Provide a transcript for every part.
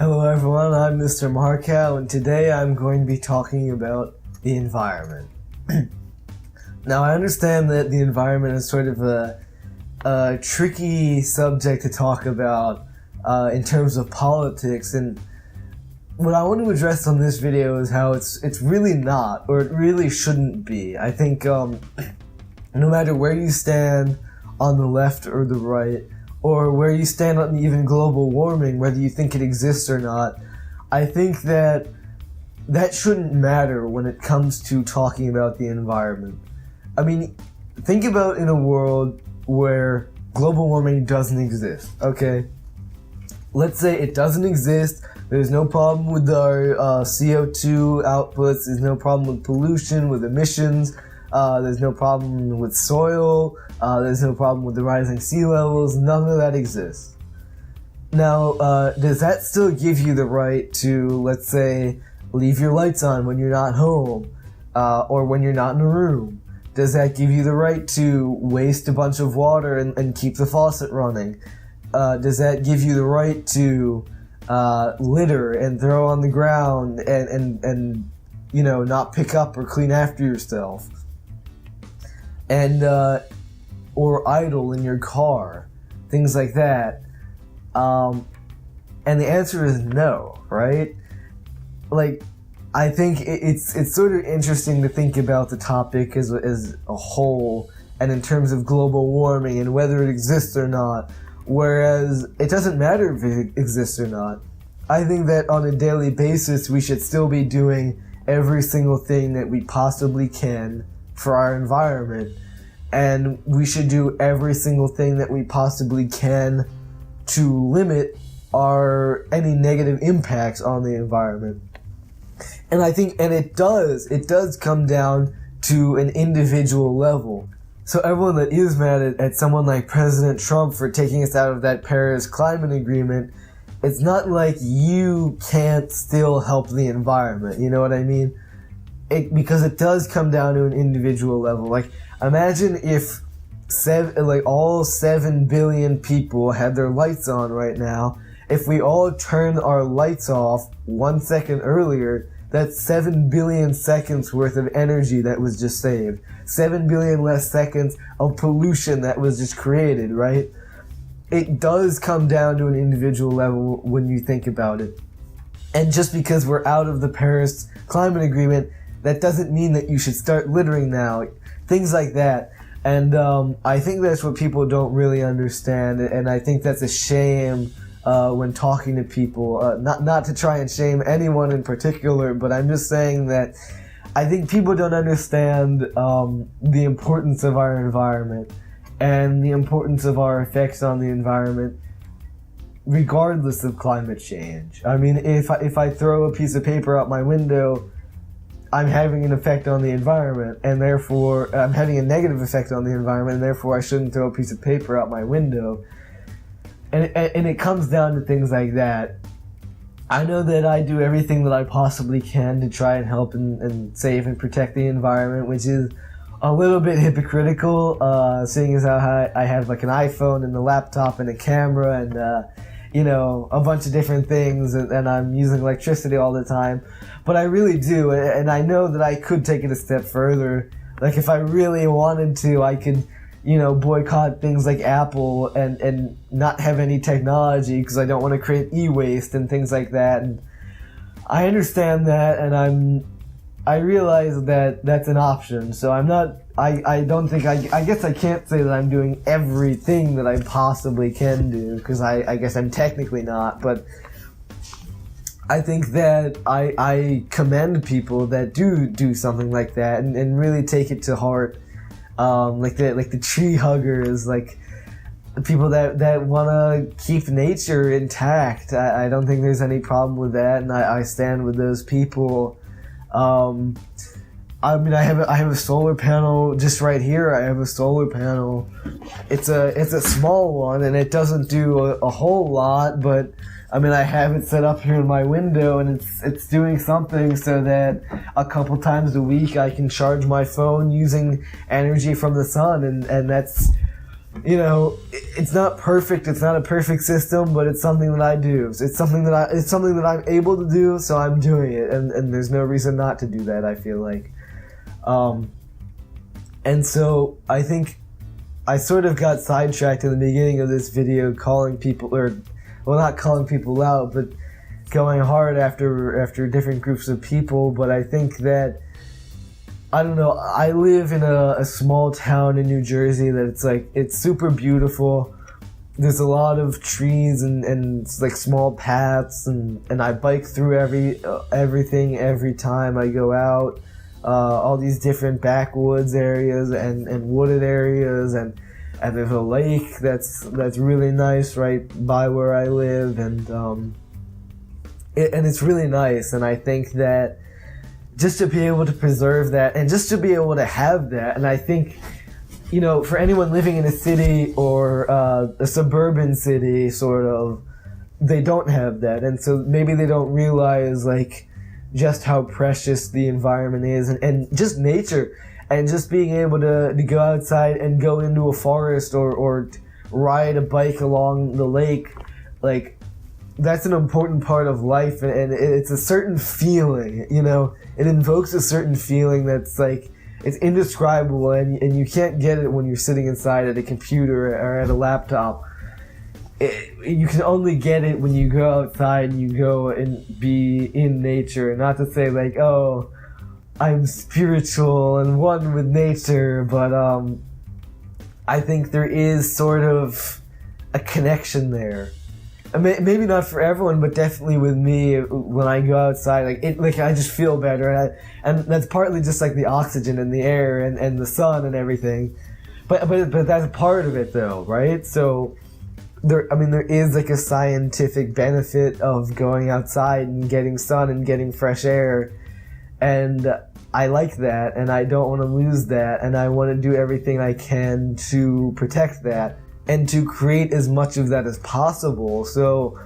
Hello everyone, I'm Mr. Markow, and today I'm going to be talking about the environment. Now, I understand that the environment is sort of a tricky subject to talk about in terms of politics, and what I want to address on this video is how it's really not, or it really shouldn't be. I think no matter where you stand on the left or the right, or where you stand on even global warming, whether you think it exists or not, I think that shouldn't matter when it comes to talking about the environment. I mean, think about in a world where global warming doesn't exist, okay? Let's say it doesn't exist, there's no problem with our CO2 outputs, there's no problem with pollution, with emissions, there's no problem with soil, there's no problem with the rising sea levels, none of that exists. Now, does that still give you the right to, let's say, leave your lights on when you're not home, or when you're not in a room? Does that give you the right to waste a bunch of water and keep the faucet running? Does that give you the right to litter and throw on the ground and you know, not pick up or clean after yourself? And or idle in your car, things like that. And the answer is no, right? Like, I think it's sort of interesting to think about the topic as a whole, and in terms of global warming and whether it exists or not, whereas it doesn't matter if it exists or not. I think that on a daily basis we should still be doing every single thing that we possibly can for our environment, and we should do every single thing that we possibly can to limit any negative impacts on the environment. And I think, and it does come down to an individual level. So everyone that is mad at someone like President Trump for taking us out of that Paris climate agreement, it's not like you can't still help the environment, you know what I mean? Because it does come down to an individual level. Like, imagine if all 7 billion people had their lights on right now. If we all turned our lights off 1 second earlier, that's 7 billion seconds worth of energy that was just saved. 7 billion less seconds of pollution that was just created, right? It does come down to an individual level when you think about it. And just because we're out of the Paris climate agreement, that doesn't mean that you should start littering now. Things like that. And I think that's what people don't really understand, and I think that's a shame when talking to people. Not to try and shame anyone in particular, but I'm just saying that I think people don't understand the importance of our environment and the importance of our effects on the environment regardless of climate change. I mean, if I throw a piece of paper out my window, I'm having an effect on the environment, and therefore I'm having a negative effect on the environment, and therefore I shouldn't throw a piece of paper out my window. And it comes down to things like that. I know that I do everything that I possibly can to try and help and save and protect the environment, which is a little bit hypocritical, seeing as how I have like an iPhone and a laptop and a camera and you know, a bunch of different things, and I'm using electricity all the time. But I really do, and I know that I could take it a step further. Like, if I really wanted to, I could, you know, boycott things like Apple and not have any technology because I don't want to create e-waste and things like that. And I understand that, and I realize that that's an option. So I don't think, I guess I can't say that I'm doing everything that I possibly can do, because I guess I'm technically not, but I think that I commend people that do something like that and really take it to heart. Like the tree huggers, like the people that want to keep nature intact. I don't think there's any problem with that, and I stand with those people. I mean, I have a solar panel just right here. I have a solar panel. It's a small one, and it doesn't do a whole lot, but I mean, I have it set up here in my window, and it's doing something so that a couple times a week I can charge my phone using energy from the sun, and that's it's not perfect. It's not a perfect system, but it's something that I do. It's something that I'm able to do, so I'm doing it, and there's no reason not to do that. I feel like, and so I think I sort of got sidetracked in the beginning of this video, calling people, not calling people out, but going hard after different groups of people. But I think that, I don't know, I live in a small town in New Jersey that it's super beautiful. There's a lot of trees and like small paths, and I bike through everything every time I go out. All these different backwoods areas and wooded areas, and there's a lake that's really nice right by where I live, and it's really nice. And I think that just to be able to preserve that, and just to be able to have that, and I think, for anyone living in a city or a suburban city, sort of, they don't have that, and so maybe they don't realize just how precious the environment is, and just nature, and just being able to go outside and go into a forest or ride a bike along the lake, that's an important part of life, and it's a certain feeling, it invokes a certain feeling that's it's indescribable, and you can't get it when you're sitting inside at a computer or at a laptop. You can only get it when you go outside and you go and be in nature. Not to say oh, I'm spiritual and one with nature, but I think there is sort of a connection there. Maybe not for everyone, but definitely with me, when I go outside, I just feel better, and that's partly just the oxygen in the air and the sun and everything. But that's part of it, though, right? So there is a scientific benefit of going outside and getting sun and getting fresh air, and I like that, and I don't want to lose that, and I want to do everything I can to protect that and to create as much of that as possible. So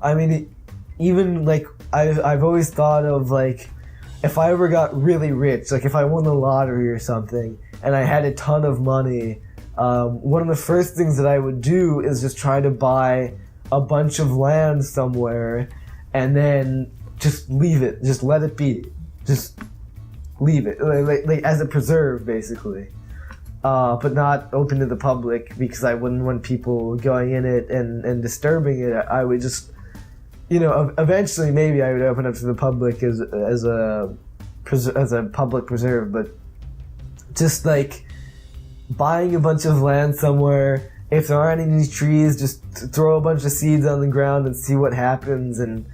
even I've always thought of if I ever got really rich, if I won the lottery or something and I had a ton of money, one of the first things that I would do is just try to buy a bunch of land somewhere and then just leave it, just let it be, just leave it, as a preserve, basically, but not open to the public, because I wouldn't want people going in it and disturbing it. I would just, eventually maybe I would open up to the public as a public preserve, but just buying a bunch of land somewhere, if there aren't any trees, just throw a bunch of seeds on the ground and see what happens, and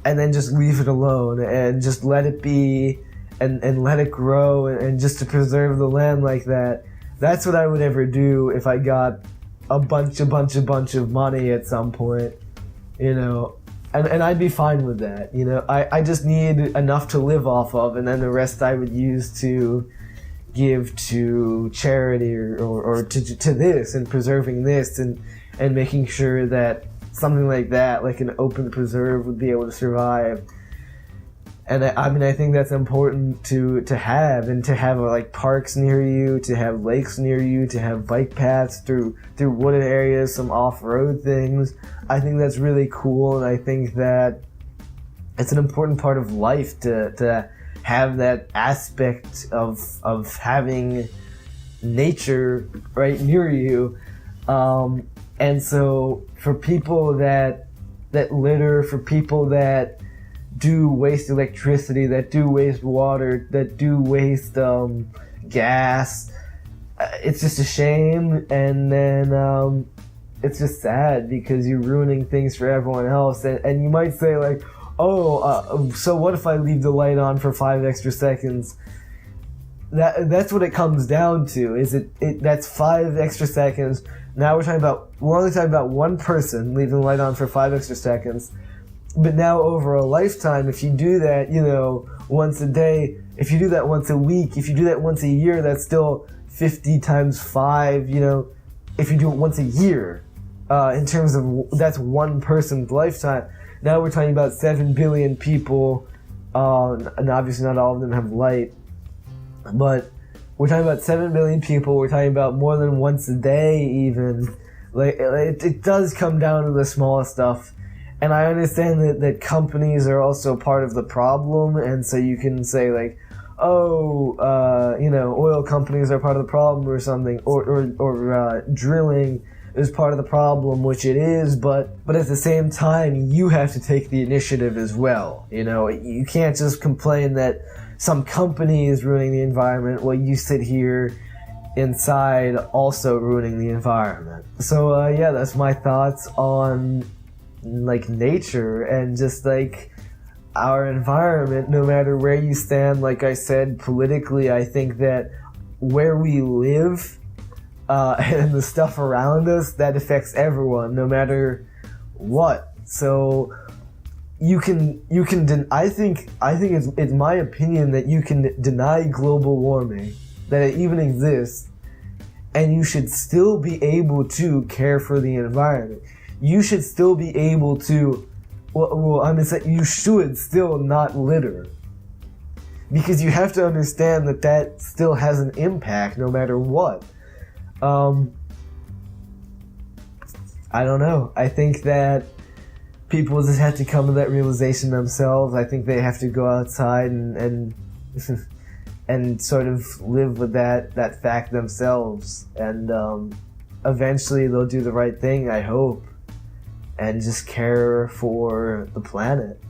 then just leave it alone and just let it be and let it grow, and just to preserve the land like that. That's what I would ever do if I got a bunch of money at some point, and I'd be fine with that. I just need enough to live off of, and then the rest I would use to give to charity or to this, and preserving this, and making sure that something like that, like an open preserve, would be able to survive. And I think that's important to have, and to have parks near you, to have lakes near you, to have bike paths through wooded areas, some off-road things. I think that's really cool, and I think that it's an important part of life to have that aspect of having nature right near you. And so for people that litter, for people that do waste electricity, that do waste water, that do waste gas, it's just a shame. And then it's just sad, because you're ruining things for everyone else. And you might say so what if I leave the light on for 5 extra seconds? That's what it comes down to. Is that's 5 extra seconds. Now we're only talking about one person leaving the light on for 5 extra seconds. But now over a lifetime, if you do that, once a day, if you do that once a week, if you do that once a year, that's still 50 times 5, if you do it once a year, in terms of, that's one person's lifetime. Now we're talking about 7 billion people, and obviously not all of them have light, but we're talking about 7 billion people. We're talking about more than once a day, even. Like, it does come down to the smallest stuff. And I understand that companies are also part of the problem, and so you can say, like, oil companies are part of the problem or something, or drilling is part of the problem, which it is, but at the same time, you have to take the initiative as well. You can't just complain that some company is ruining the environment while you sit here inside also ruining the environment. So yeah, that's my thoughts on like nature and just like our environment, no matter where you stand. Like I said, politically, I think that where we live and the stuff around us, that affects everyone, no matter what. So I think it's my opinion that you can deny global warming, that it even exists, and you should still be able to care for the environment. You should still be able to, you should still not litter. Because you have to understand that still has an impact no matter what. I don't know. I think that people just have to come to that realization themselves. I think they have to go outside and and sort of live with that fact themselves. And eventually they'll do the right thing, I hope, and just care for the planet.